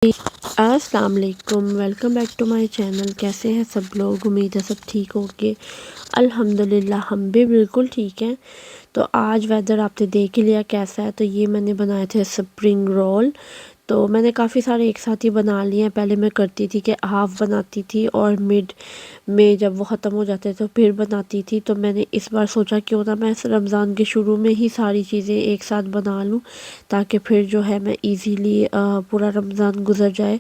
अस्सलाम वालेकुम, welcome back to my channel. कैसे हैं सब लोग? उम्मीद है सब ठीक होंगे। अल्हम्दुलिल्लाह हम भी बिल्कुल ठीक हैं। तो आज वेदर आपने देख ही लिया कैसा है। तो ये मैंने बनाए थे स्प्रिंग रोल। तो मैंने काफ़ी सारे एक साथ ही बना लिए हैं। पहले मैं करती थी कि हाफ़ बनाती थी और मिड में जब वो ख़त्म हो जाते तो फिर बनाती थी। तो मैंने इस बार सोचा क्यों ना मैं रमज़ान के शुरू में ही सारी चीज़ें एक साथ बना लूँ, ताकि फिर जो है मैं इजीली पूरा रमज़ान गुजर जाए।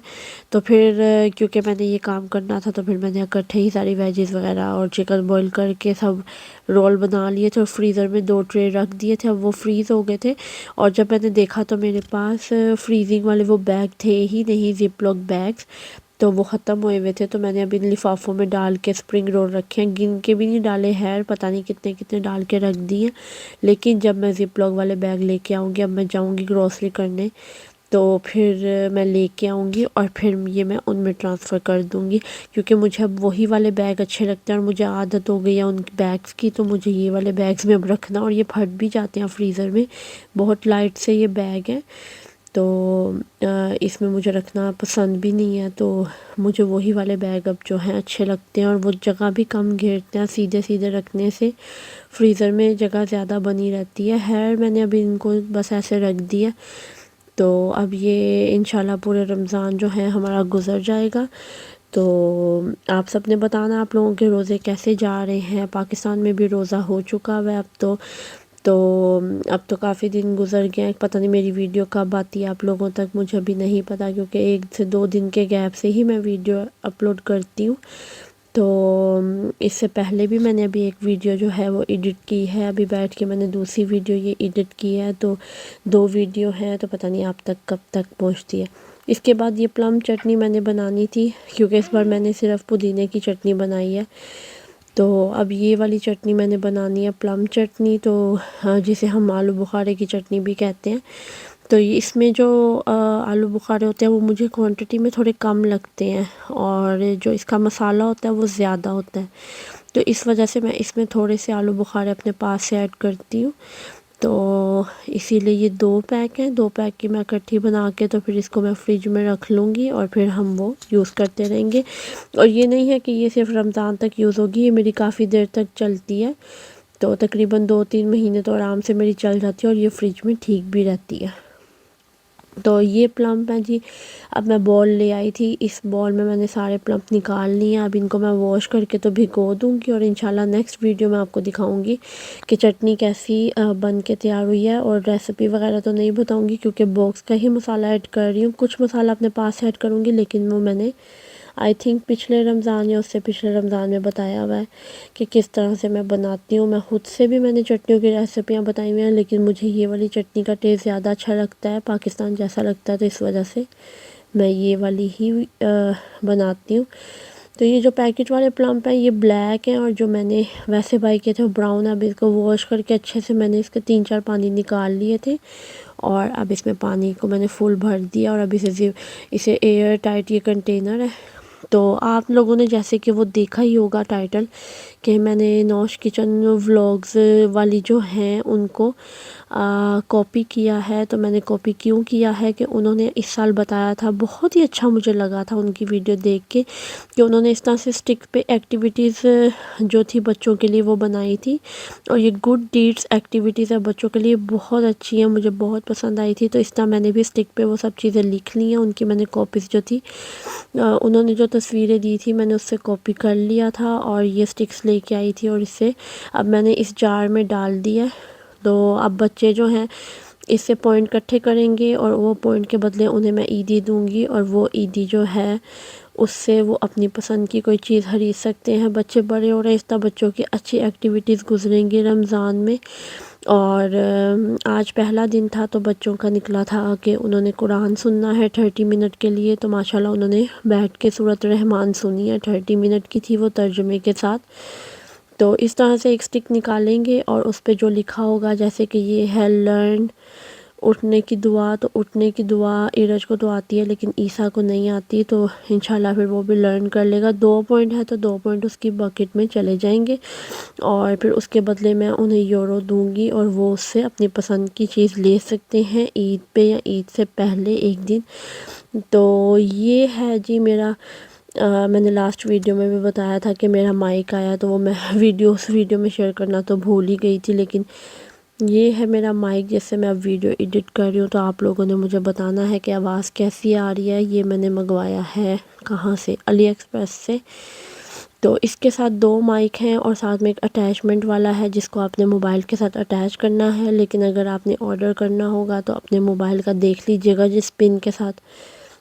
तो फिर क्योंकि मैंने ये काम करना था तो फिर मैंने इकट्ठे ही सारी वेजेस वगैरह और चिकन बॉईल करके सब रोल बना लिए थे और फ्रीज़र में 2 ट्रे रख दिए थे। अब वो फ्रीज़ हो गए थे और जब मैंने देखा तो मेरे पास फ्रीजिंग वाले वो बैग थे ही नहीं, जिप लॉक बैग्स। तो वो ख़त्म हुए हुए थे। तो मैंने अभी लिफाफों में डाल के स्प्रिंग रोल रखे हैं, गिन के भी नहीं डाले हैं, पता नहीं कितने कितने डाल के रख दिए। लेकिन जब मैं जिप लॉक वाले बैग लेके आऊँगी, अब मैं जाऊँगी ग्रॉसरी करने, तो फिर मैं लेके आऊँगी और फिर ये मैं उनमें ट्रांसफ़र कर दूँगी। क्योंकि मुझे अब वही वाले बैग अच्छे लगते हैं और मुझे आदत हो गई है उन बैग्स की। तो मुझे ये वाले बैग्स में अब रखना, और ये फट भी जाते हैं फ्रीज़र में, बहुत लाइट से ये बैग है। तो इसमें मुझे रखना पसंद भी नहीं है। तो मुझे वही वाले बैग अब जो हैं अच्छे लगते हैं और वो जगह भी कम घेरते हैं। सीधे सीधे रखने से फ्रीज़र में जगह ज़्यादा बनी रहती है। मैंने अभी इनको बस ऐसे रख दिया। तो अब ये इंशाल्लाह पूरे रमज़ान जो है हमारा गुज़र जाएगा। तो आप सब ने बताना आप लोगों के रोज़े कैसे जा रहे हैं। पाकिस्तान में भी रोज़ा हो चुका है अब तो अब तो काफ़ी दिन गुजर गए हैं। पता नहीं मेरी वीडियो कब आती है आप लोगों तक, मुझे अभी नहीं पता, क्योंकि 1 से 2 दिन के गैप से ही मैं वीडियो अपलोड करती हूँ। तो इससे पहले भी मैंने अभी एक वीडियो जो है वो एडिट की है। अभी बैठ के मैंने दूसरी वीडियो ये एडिट की है। तो 2 वीडियो हैं, तो पता नहीं आप तक कब तक पहुँचती है। इसके बाद ये प्लम चटनी मैंने बनानी थी, क्योंकि इस बार मैंने सिर्फ पुदीने की चटनी बनाई है। तो अब ये वाली चटनी मैंने बनानी है, प्लम चटनी। तो हाँ, जिसे हम आलू बुखारे की चटनी भी कहते हैं। तो ये इसमें जो आलू बुखारे होते हैं वो मुझे क्वांटिटी में थोड़े कम लगते हैं, और जो इसका मसाला होता है वो ज़्यादा होता है। तो इस वजह से मैं इसमें थोड़े से आलू बुखारे अपने पास से ऐड करती हूँ। तो इसीलिए ये 2 पैक हैं, 2 पैक की मैं इकट्ठी बना के तो फिर इसको मैं फ्रिज में रख लूँगी और फिर हम वो यूज़ करते रहेंगे। और ये नहीं है कि ये सिर्फ रमज़ान तक यूज़ होगी, ये मेरी काफ़ी देर तक चलती है। तो तकरीबन 2-3 महीने तो आराम से मेरी चल जाती है और ये फ्रिज में ठीक भी रहती है। तो ये प्लम है जी। अब मैं बॉल ले आई थी, इस बॉल में मैंने सारे प्लम निकाल लिए। अब इनको मैं वॉश करके तो भिगो दूँगी और इंशाल्लाह नेक्स्ट वीडियो में आपको दिखाऊंगी कि चटनी कैसी बन के तैयार हुई है। और रेसिपी वगैरह तो नहीं बताऊंगी, क्योंकि बॉक्स का ही मसाला ऐड कर रही हूँ। कुछ मसाला अपने पास ऐड करूँगी, लेकिन वो मैंने आई थिंक पिछले रमज़ान या उससे पिछले रमज़ान में बताया हुआ है कि किस तरह से मैं बनाती हूँ। मैं खुद से भी मैंने चटनियों की रेसिपियाँ बताई हुई हैं, लेकिन मुझे ये वाली चटनी का टेस्ट ज़्यादा अच्छा लगता है, पाकिस्तान जैसा लगता है। तो इस वजह से मैं ये वाली ही बनाती हूँ। तो ये जो पैकेट वाले प्लम हैं ये ब्लैक हैं, और जो मैंने वैसे बाई किए थे वो ब्राउन है। अब इसको वॉश करके अच्छे से मैंने इसके 3-4 पानी निकाल लिए थे, और अब इसमें पानी को मैंने फुल भर दिया। और अब इसे एयर टाइट ये कंटेनर है। तो आप लोगों ने जैसे कि वो देखा ही होगा टाइटल, कि मैंने नौश किचन व्लॉग्स वाली जो हैं उनको कॉपी किया है। तो मैंने कॉपी क्यों किया है कि उन्होंने इस साल बताया था, बहुत ही अच्छा मुझे लगा था उनकी वीडियो देख के, कि उन्होंने इस तरह से स्टिक पे एक्टिविटीज़ जो थी बच्चों के लिए वो बनाई थी। और ये गुड डीड्स एक्टिविटीज़ है बच्चों के लिए, बहुत अच्छी है, मुझे बहुत पसंद आई थी। तो इस तरह मैंने भी स्टिक पे वो सब चीज़ें लिख ली हैं। उनकी मैंने कॉपीज़ जो थी, उन्होंने जो तस्वीरें दी थी मैंने उससे कॉपी कर लिया था, और ये स्टिक्स लेके आई थी, और इसे अब मैंने इस जार में डाल दिया। तो अब बच्चे जो हैं इससे पॉइंट इकट्ठे करेंगे, और वो पॉइंट के बदले उन्हें मैं ईदी दूंगी, और वो ईदी जो है उससे वो अपनी पसंद की कोई चीज़ खरीद सकते हैं। बच्चे बड़े हो रहे हैं, इस तरह बच्चों की अच्छी एक्टिविटीज़ गुजरेंगी रमज़ान में। और आज पहला दिन था, तो बच्चों का निकला था कि उन्होंने कुरान सुनना है 30 मिनट के लिए। तो माशाल्लाह उन्होंने बैठ के सूरत रहमान सुनी है, 30 मिनट की थी वो तर्जुमे के साथ। तो इस तरह से एक स्टिक निकालेंगे और उस पे जो लिखा होगा, जैसे कि ये है लर्न उठने की दुआ, तो उठने की दुआ इरज को तो आती है लेकिन ईसा को नहीं आती, तो इंशाल्लाह फिर वो भी लर्न कर लेगा। 2 पॉइंट है तो 2 पॉइंट उसकी बकेट में चले जाएंगे और फिर उसके बदले मैं उन्हें यूरो दूंगी और वो उससे अपनी पसंद की चीज़ ले सकते हैं ईद पे या ईद से पहले एक दिन। तो ये है जी मेरा मैंने लास्ट वीडियो में भी बताया था कि मेरा माइक आया, तो वो मैं उस वीडियो में शेयर करना तो भूल ही गई थी, लेकिन ये है मेरा माइक जिससे मैं अब वीडियो एडिट कर रही हूँ। तो आप लोगों ने मुझे बताना है कि आवाज़ कैसी आ रही है। ये मैंने मंगवाया है कहाँ से, अली एक्सप्रेस से। तो इसके साथ 2 माइक हैं और साथ में एक अटैचमेंट वाला है जिसको आपने मोबाइल के साथ अटैच करना है, लेकिन अगर आपने ऑर्डर करना होगा तो अपने मोबाइल का देख लीजिएगा, जिस पिन के साथ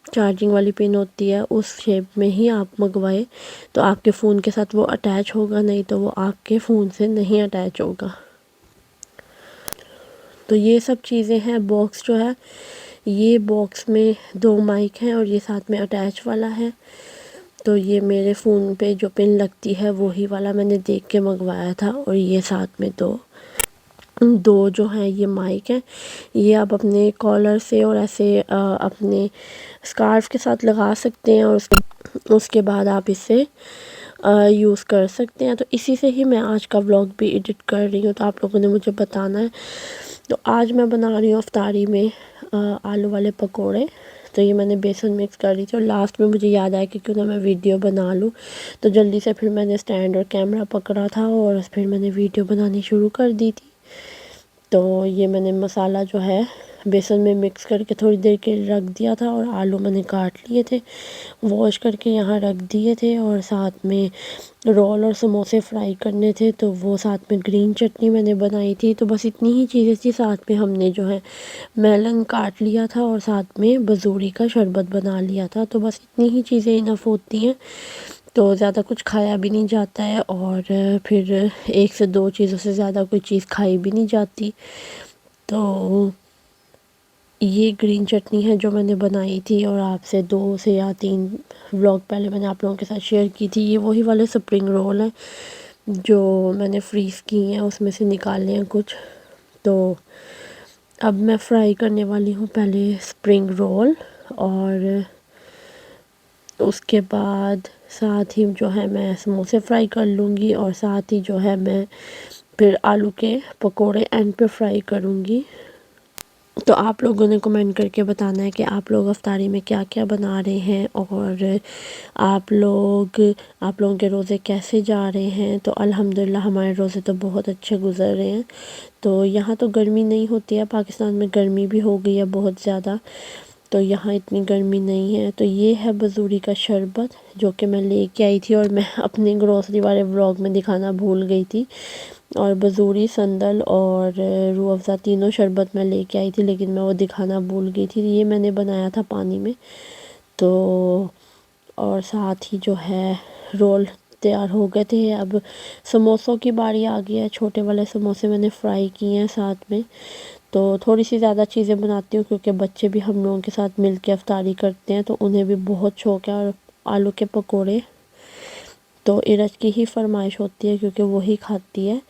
चार्जिंग वाली पिन होती है उस शेप में ही आप मंगवाए तो आपके फ़ोन के साथ वो अटैच होगा, नहीं तो वो आपके फ़ोन से नहीं अटैच होगा। तो ये सब चीज़ें हैं। बॉक्स जो है, ये बॉक्स में 2 माइक हैं और ये साथ में अटैच वाला है। तो ये मेरे फ़ोन पे जो पिन लगती है वही वाला मैंने देख के मंगवाया था। और ये साथ में दो जो हैं ये माइक हैं, ये आप अपने कॉलर से और ऐसे अपने स्कार्फ के साथ लगा सकते हैं और उसके बाद आप इसे यूज़ कर सकते हैं। तो इसी से ही मैं आज का व्लॉग भी एडिट कर रही हूँ, तो आप लोगों ने मुझे बताना है। तो आज मैं बना रही हूँ अफ्तारी में आलू वाले पकोड़े। तो ये मैंने बेसन मिक्स कर ली थी और लास्ट में मुझे याद आया कि क्यों ना मैं वीडियो बना लूँ, तो जल्दी से फिर मैंने स्टैंड और कैमरा पकड़ा था और फिर मैंने वीडियो बनानी शुरू कर दी थी। तो ये मैंने मसाला जो है बेसन में मिक्स करके थोड़ी देर के लिए रख दिया था और आलू मैंने काट लिए थे, वॉश करके यहाँ रख दिए थे। और साथ में रोल और समोसे फ्राई करने थे, तो वो साथ में ग्रीन चटनी मैंने बनाई थी। तो बस इतनी ही चीज़ें थी। साथ में हमने जो है मेलन काट लिया था और साथ में बजूरी का शरबत बना लिया था। तो बस इतनी ही चीज़ें इनफ होती हैं, तो ज़्यादा कुछ खाया भी नहीं जाता है और फिर 1 से 2 चीज़ों से ज़्यादा कोई चीज़ खाई भी नहीं जाती। तो ये ग्रीन चटनी है जो मैंने बनाई थी और आपसे 2 से या 3 व्लॉग पहले मैंने आप लोगों के साथ शेयर की थी। ये वही वाले स्प्रिंग रोल हैं जो मैंने फ्रीज़ किए हैं, उसमें से निकाले हैं कुछ। तो अब मैं फ्राई करने वाली हूँ पहले स्प्रिंग रोल और उसके बाद साथ ही जो है मैं समोसे फ्राई कर लूँगी और साथ ही जो है मैं फिर आलू के पकोड़े एंड पे फ्राई करूँगी। तो आप लोगों ने कमेंट करके बताना है कि आप लोग अफ्तारी में क्या क्या बना रहे हैं और आप लोगों के रोज़े कैसे जा रहे हैं। तो अल्हम्दुलिल्लाह हमारे रोज़े तो बहुत अच्छे गुज़र रहे हैं। तो यहाँ तो गर्मी नहीं होती है, पाकिस्तान में गर्मी भी हो गई है बहुत ज़्यादा, तो यहाँ इतनी गर्मी नहीं है। तो ये है बजूरी का शरबत जो कि मैं लेके आई थी और मैं अपने ग्रोसरी वाले व्लॉग में दिखाना भूल गई थी। और बजूरी, संदल और रूह अफ़ज़ा तीनों शरबत मैं लेके आई थी, लेकिन मैं वो दिखाना भूल गई थी। ये मैंने बनाया था पानी में। तो और साथ ही जो है रोल तैयार हो गए थे। अब समोसों की बारी आ गई है। छोटे वाले समोसे मैंने फ्राई किए हैं साथ में। तो थोड़ी सी ज़्यादा चीज़ें बनाती हूँ क्योंकि बच्चे भी हम लोगों के साथ मिल के अफ्तारी करते हैं, तो उन्हें भी बहुत शौक़ है। और आलू के पकोड़े तो इरज की ही फरमाइश होती है क्योंकि वही खाती है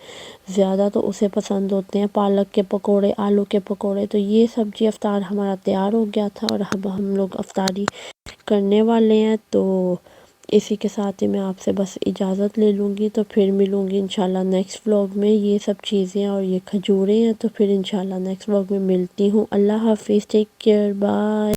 ज़्यादा, तो उसे पसंद होते हैं पालक के पकोड़े, आलू के पकोड़े। तो ये सब्ज़ी अफ्तार हमारा तैयार हो गया था और अब हम लोग अफ्तारी करने वाले हैं। तो इसी के साथ ही मैं आपसे बस इजाज़त ले लूँगी, तो फिर मिलूँगी इंशाल्लाह नेक्स्ट व्लॉग में। ये सब चीज़ें और ये खजूरें हैं, तो फिर इंशाल्लाह नेक्स्ट व्लॉग में मिलती हूँ। अल्लाह हाफिज़, टेक केयर, बाय।